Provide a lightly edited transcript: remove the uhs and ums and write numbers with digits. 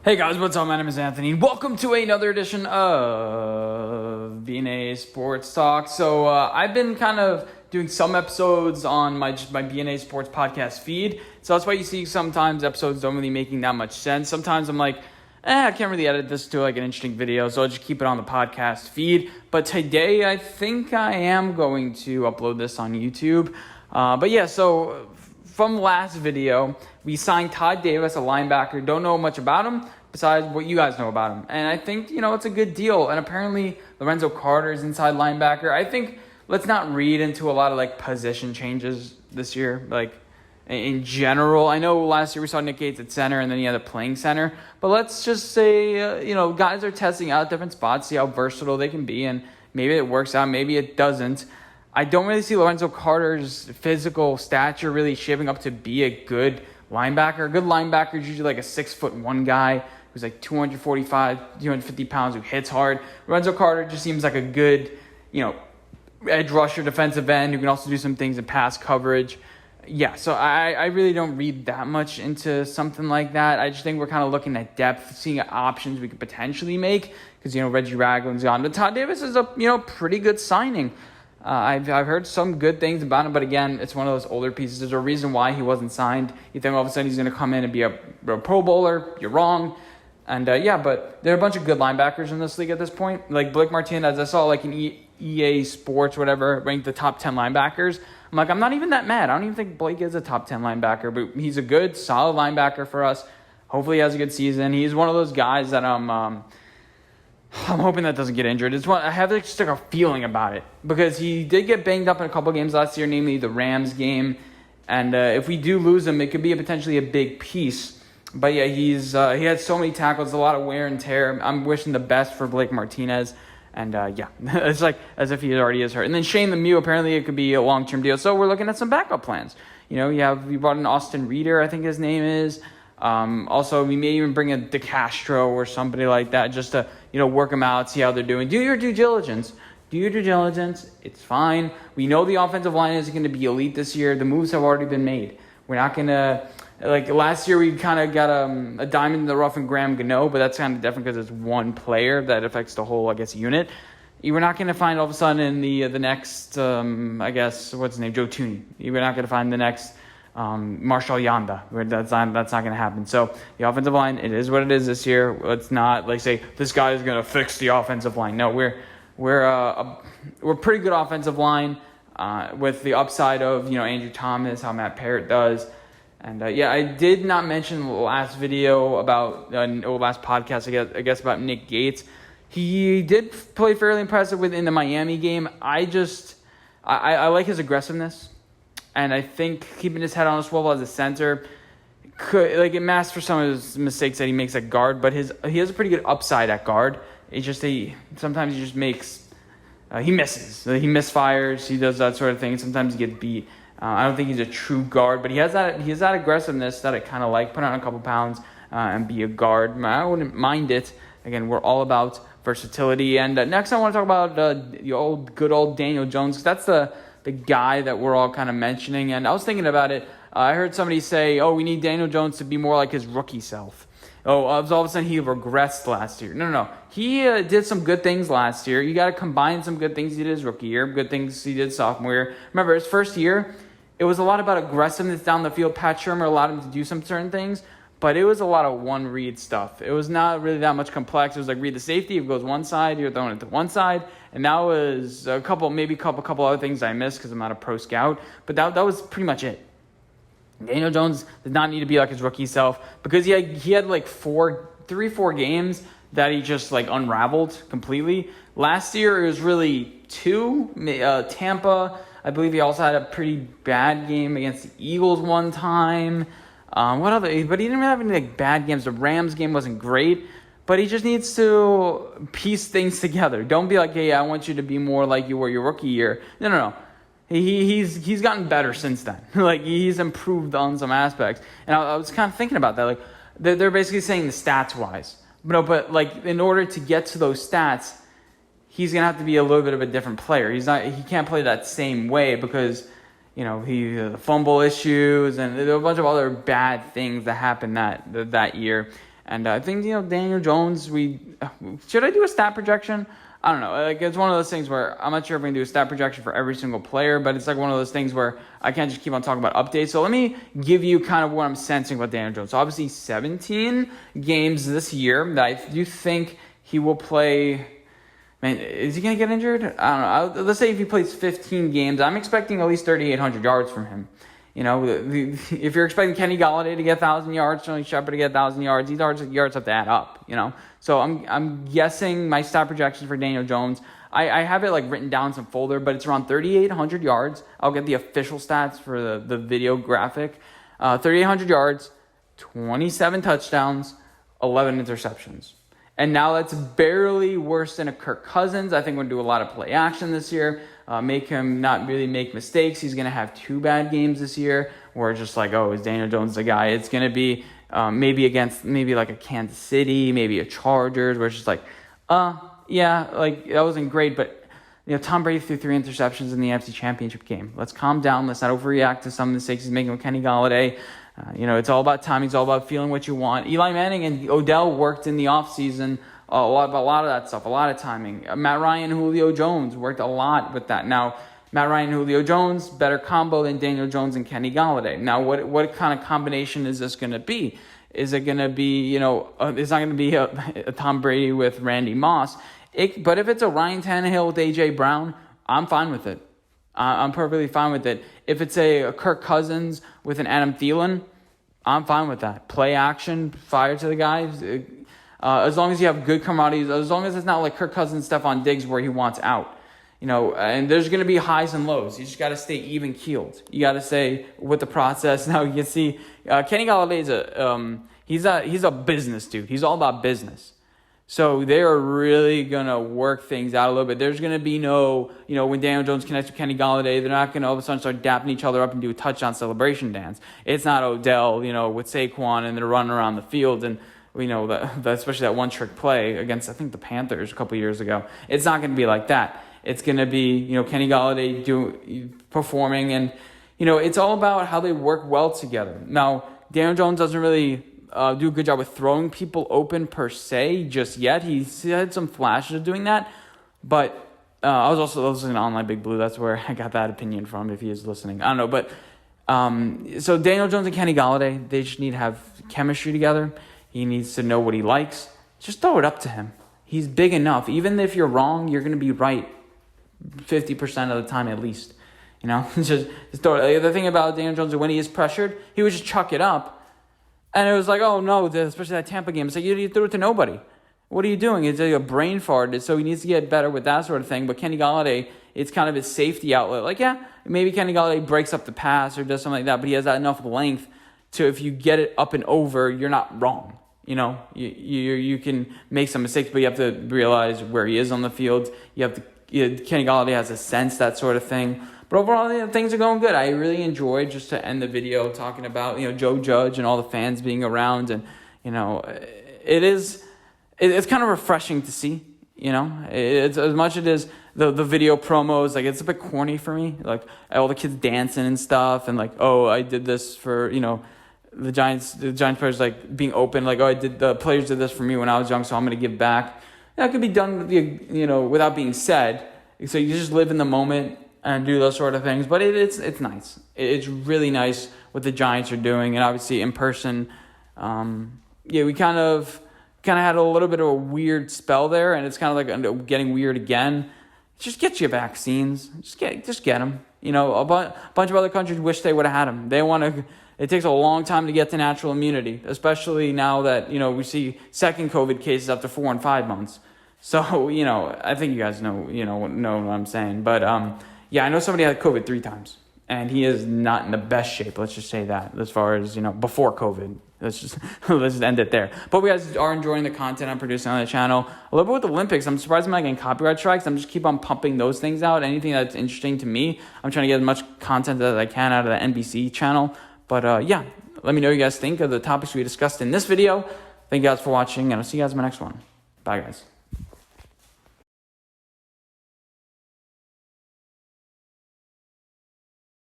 Hey guys, what's up? My name is Anthony. Welcome to another edition of BNA Sports Talk. So I've been kind of doing some episodes on my BNA Sports podcast feed. So that's why you see sometimes episodes don't really making that much sense. Sometimes I'm like, I can't really edit this to like an interesting video, so I'll just keep it on the podcast feed. But today I think I am going to upload this on YouTube. But yeah, so from last video, we signed Todd Davis, a linebacker. Don't know much about him besides what you guys know about him. And I think, it's a good deal. And apparently Lorenzo Carter is inside linebacker. I think let's not read into a lot of like position changes this year. Like in general, I know last year we saw Nick Gates at center and then he had a playing center. But let's just say, guys are testing out different spots, see how versatile they can be. And maybe it works out, maybe it doesn't. I don't really see Lorenzo Carter's physical stature really shaping up to be a good linebacker. A good linebacker is usually like a 6'1" guy who's like 245, 250 pounds, who hits hard. Lorenzo Carter just seems like a good, edge rusher, defensive end who can also do some things in pass coverage. Yeah, so I really don't read that much into something like that. I just think we're kind of looking at depth, seeing options we could potentially make because, Reggie Ragland's gone. But Todd Davis is a, pretty good signing. I've heard some good things about him, but again, it's one of those older pieces. There's a reason why he wasn't signed. You think all of a sudden he's going to come in and be a Pro Bowler. You're wrong. And but there are a bunch of good linebackers in this league at this point. Like Blake Martinez, I saw like in EA Sports, whatever, ranked the top 10 linebackers. I'm like, I'm not even that mad. I don't even think Blake is a top 10 linebacker, but he's a good, solid linebacker for us. Hopefully he has a good season. He's one of those guys that I'm hoping that doesn't get injured. I have just like a feeling about it because he did get banged up in a couple games last year, namely the Rams game. And if we do lose him, it could be potentially a big piece. But yeah, he had so many tackles, a lot of wear and tear. I'm wishing the best for Blake Martinez. And it's like as if he already is hurt. And then Shane Lemieux, apparently it could be a long-term deal. So we're looking at some backup plans. We brought in Austin Reeder, I think his name is. Also, we may even bring in DeCastro or somebody like that just to, work them out, see how they're doing. Do your due diligence. It's fine. We know the offensive line isn't going to be elite this year. The moves have already been made. We're not going to, like last year we kind of got a diamond in the rough in Graham Gano, but that's kind of different because it's one player that affects the whole, unit. We're not going to find all of a sudden in the next, what's his name, Joe Toney. We're not going to find the next Marshall Yanda. That's not going to happen. So the offensive line, it is what it is this year. Let's not say this guy is going to fix the offensive line. No, we're a pretty good offensive line with the upside of Andrew Thomas, how Matt Parrott does. And I did not mention the last video about last podcast I guess about Nick Gates. He did play fairly impressive in the Miami game. I like his aggressiveness. And I think keeping his head on a swivel as a center it masks for some of his mistakes that he makes at guard, but he has a pretty good upside at guard. It's just sometimes he just makes he misses. He misfires. He does that sort of thing. Sometimes he gets beat. I don't think he's a true guard, but he has that aggressiveness that I kind of like. Put on a couple pounds and be a guard. I wouldn't mind it. Again, we're all about versatility. And next I want to talk about the good old Daniel Jones, because that's the guy that we're all kind of mentioning. And I was thinking about it. I heard somebody say, we need Daniel Jones to be more like his rookie self. All of a sudden he regressed last year. No. He did some good things last year. You got to combine some good things he did his rookie year, good things he did sophomore year. Remember, his first year, it was a lot about aggressiveness down the field. Pat Shurmur allowed him to do some certain things, but it was a lot of one-read stuff. It was not really that much complex. It was like read the safety. If it goes one side, you're throwing it to one side. And that was a couple other things I missed because I'm not a pro scout. But that was pretty much it. Daniel Jones did not need to be like his rookie self because he had like 4 games that he just unraveled completely. Last year it was really 2. Tampa, I believe he also had a pretty bad game against the Eagles one time. But he didn't have any bad games. The Rams game wasn't great, but he just needs to piece things together. Don't be like, hey, I want you to be more like you were your rookie year. No. He's gotten better since then. He's improved on some aspects. And I was kind of thinking about that. They're basically saying the stats wise. But in order to get to those stats, he's gonna have to be a little bit of a different player. He can't play that same way because the fumble issues and there are a bunch of other bad things that happened that year. And I think, Daniel Jones, should I do a stat projection? I don't know. Like, it's one of those things where I'm not sure if we can do a stat projection for every single player, but it's like one of those things where I can't just keep on talking about updates. So let me give you kind of what I'm sensing about Daniel Jones. So obviously 17 games this year that I do think he will play. Man, is he going to get injured? I don't know. Let's say if he plays 15 games, I'm expecting at least 3,800 yards from him. If you're expecting Kenny Golladay to get 1,000 yards, Toney Shepard to get 1,000 yards, these yards have to add up, So I'm guessing my stat projections for Daniel Jones, I have it like written down in some folder, but it's around 3,800 yards. I'll get the official stats for the video graphic. 3,800 yards, 27 touchdowns, 11 interceptions. And now that's barely worse than a Kirk Cousins. I think we're going to do a lot of play action this year. Make him not really make mistakes. He's going to have 2 bad games this year where it's just like, oh, is Daniel Jones the guy? It's going to be maybe like a Kansas City, maybe a Chargers, where it's just like, yeah, like that wasn't great, but Tom Brady threw 3 interceptions in the NFC Championship game. Let's calm down. Let's not overreact to some mistakes he's making with Kenny Golladay. It's all about timing. It's all about feeling what you want. Eli Manning and Odell worked in the offseason a lot of that stuff, a lot of timing. Matt Ryan and Julio Jones worked a lot with that. Now, Matt Ryan and Julio Jones, better combo than Daniel Jones and Kenny Golladay. Now, what kind of combination is this going to be? Is it going to be, it's not going to be a Tom Brady with Randy Moss. But if it's a Ryan Tannehill with A.J. Brown, I'm fine with it. I'm perfectly fine with it. If it's a Kirk Cousins with an Adam Thielen, I'm fine with that. Play action, fire to the guys. As long as you have good commodities, as long as it's not like Kirk Cousins, Stephon Diggs where he wants out. And there's going to be highs and lows. You just got to stay even keeled. You got to stay with the process. Now you can see Kenny Golladay is he's a business dude. He's all about business. So they are really going to work things out a little bit. There's going to be no, when Daniel Jones connects with Kenny Golladay, they're not going to all of a sudden start dapping each other up and do a touchdown celebration dance. It's not Odell, with Saquon and they're running around the field and, especially that one-trick play against, I think, the Panthers a couple years ago. It's not going to be like that. It's going to be, Kenny Golladay performing and, it's all about how they work well together. Now, Daniel Jones doesn't really do a good job with throwing people open per se just yet. He's had some flashes of doing that, but I was also listening to Online Big Blue. That's where I got that opinion from, if he is listening. I don't know, but so Daniel Jones and Kenny Golladay, they just need to have chemistry together. He needs to know what he likes. Just throw it up to him. He's big enough. Even if you're wrong, you're going to be right 50% of the time at least. Just throw it. The thing about Daniel Jones, when he is pressured, he would just chuck it up. And it was like, oh no, especially that Tampa game. It's like you threw it to nobody. What are you doing? It's like a brain fart. So he needs to get better with that sort of thing. But Kenny Golladay, it's kind of his safety outlet. Like, yeah, maybe Kenny Golladay breaks up the pass or does something like that, but he has that enough length to, if you get it up and over, you're not wrong. You can make some mistakes, but you have to realize where he is on the field. Kenny Golladay has a sense, that sort of thing. But overall, things are going good. I really enjoyed, just to end the video, talking about, Joe Judge and all the fans being around. And, it's kind of refreshing to see, It's as much as it is the video promos, like, it's a bit corny for me. Like, all the kids dancing and stuff. And like, oh, I did this for, the Giants players, like, being open. Like, oh, the players did this for me when I was young, so I'm going to give back. That could be done, without being said. So you just live in the moment and do those sort of things. But it's nice. It's really nice what the Giants are doing. And obviously in person, we kind of had a little bit of a weird spell there. And it's kind of like getting weird again. Just get your vaccines. Just get them. A bunch of other countries wish they would have had them. It takes a long time to get to natural immunity, especially now that, we see second COVID cases after 4 and 5 months. So, I think you guys know what I'm saying. But, I know somebody had COVID 3 times, and he is not in the best shape. Let's just say that, as far as, before COVID. Let's just end it there. But we guys are enjoying the content I'm producing on the channel. A little bit with the Olympics. I'm surprised I'm not getting copyright strikes. I'm just keep on pumping those things out. Anything that's interesting to me, I'm trying to get as much content as I can out of the NBC channel. But let me know what you guys think of the topics we discussed in this video. Thank you guys for watching, and I'll see you guys in my next one. Bye, guys.